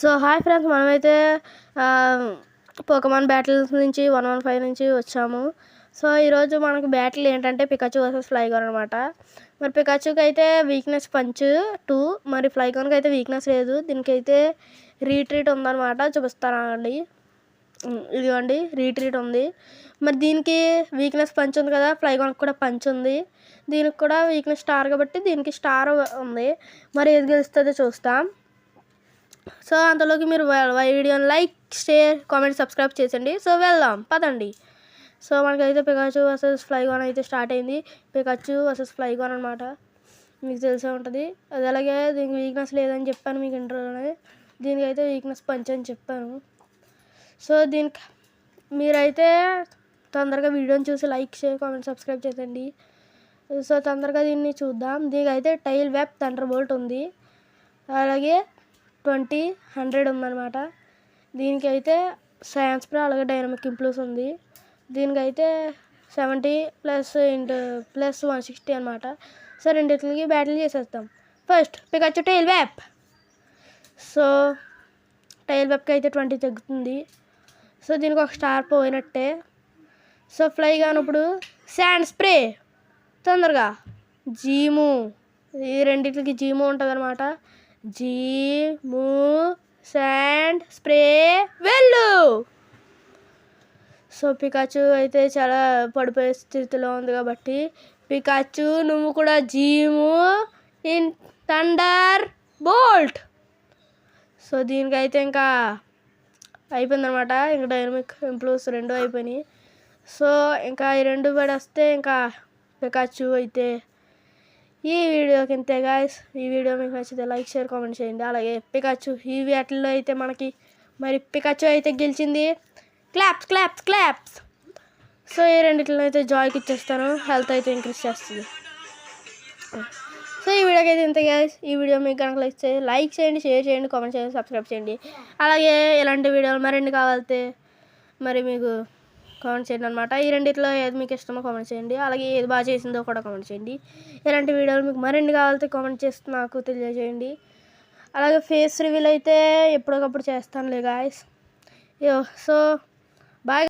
So hi friends, మనమైతే Pokemon battles నుంచి 115 నుంచి వచ్చాము. సో ఈరోజు మనకు బ్యాటిల్ ఏంటంటే పికాచు వర్సెస్ ఫ్లైగాన్ అనమాట. మరి పికాచుకి అయితే వీక్నెస్ పంచ్ 2, మరి ఫ్లైగాన్కి అయితే వీక్నెస్ లేదు. దీనికైతే రీట్రీట్ ఉందన్నమాట, చూపిస్తానండి. ఇదిగోండి రీట్రీట్ ఉంది. మరి దీనికి వీక్నెస్ పంచ్ ఉంది కదా, ఫ్లైగాన్కి కూడా పంచ్ ఉంది. దీనికి కూడా వీక్నెస్ స్టార్ కాబట్టి దీనికి స్టార్ ఉంది. మరి ఏది గెలుస్తుందో చూస్తాం. సో అంతలోకి మీరు వీడియోని లైక్, షేర్, కామెంట్, సబ్స్క్రైబ్ చేసండి. సో వెళ్దాం పదండి. సో మనకైతే పికాచు వర్సెస్ ఫ్లైగాన్ అయితే స్టార్ట్ అయింది. పికాచు వర్సెస్ ఫ్లైగాన్ అనమాట, మీకు తెలిసే ఉంటుంది. అది అలాగే దీనికి వీక్నెస్ లేదని చెప్పాను మీకు ఇంట్రోలోనే. దీనికైతే వీక్నెస్ పంచ్ అని చెప్పాను. సో దీనికి మీరైతే తొందరగా వీడియోని చూసి లైక్, షేర్, కామెంట్, సబ్స్క్రైబ్ చేయండి. సో తొందరగా దీన్ని చూద్దాం. దీనికైతే టైల్ వెబ్ థండర్ బోల్ట్ ఉంది, అలాగే 100 ఉందన్నమాట. దీనికైతే సైన్స్ స్ప్రే అలాగే డైనమిక్ ఇంప్లూస్ ఉంది. దీనికైతే 70 ప్లస్ 160 అనమాట. సో రెండింటికి బ్యాటిల్ చేసేస్తాం. First Pikachu tail web. So tail వెబ్కి అయితే 20 తగ్గుతుంది. సో దీనికి ఒక స్టార్ పోయినట్టే. సో ఫ్లైగాన్ ఇప్పుడు శాండ్ స్ప్రే, తొందరగా జీము, ఈ రెండింటికి జీము ఉంటుంది అనమాట. జీము శాండ్ స్ప్రే వెళ్ళు. సో పికాచు అయితే చాలా పడిపోయే స్థితిలో ఉంది కాబట్టి పికాచు నువ్వు కూడా జీము ఇన్ థండర్ బోల్ట్. సో దీనికైతే ఇంకా అయిపోయిందనమాట. ఇంకా డైనమిక్ ఇంప్లూస్ 2 అయిపోయినాయి. సో ఇంకా ఈ 2 పడేస్తే ఇంకా పికాచు అయితే ఈ వీడియోకి ఇంతే గాయస్. ఈ వీడియో మీకు నచ్చితే లైక్, షేర్, కామెంట్ చేయండి. అలాగే పికాచు ఈ వాటిల్లో అయితే మనకి మరి పికాచు అయితే గెలిచింది. Claps claps claps. సో ఈ రెండిట్లో అయితే జాయ్కి ఇచ్చేస్తాను, హెల్త్ అయితే ఇంక్రీజ్ చేస్తుంది. సో ఈ వీడియోకి అయితే ఇంతే గాయస్. ఈ వీడియో మీకు కనుక లైక్ చేయండి, షేర్ చేయండి, కామెంట్ చేయండి, సబ్స్క్రైబ్ చేయండి. అలాగే ఇలాంటి వీడియోలు మరిన్ని కావాలితే మరి మీకు కామెంట్ చేయండి అనమాట. ఈ రెండిట్లో ఏది మీకు ఇష్టమో కామెంట్ చేయండి. అలాగే ఏది బాగా చేసిందో కూడా కామెంట్ చేయండి. ఇలాంటి వీడియోలు మీకు మరిన్ని కావాలితే కామెంట్ చేసి నాకు తెలియజేయండి. అలాగే ఫేస్ రివీల్ అయితే ఎప్పటికప్పుడు చేస్తానులే గాయస్. సో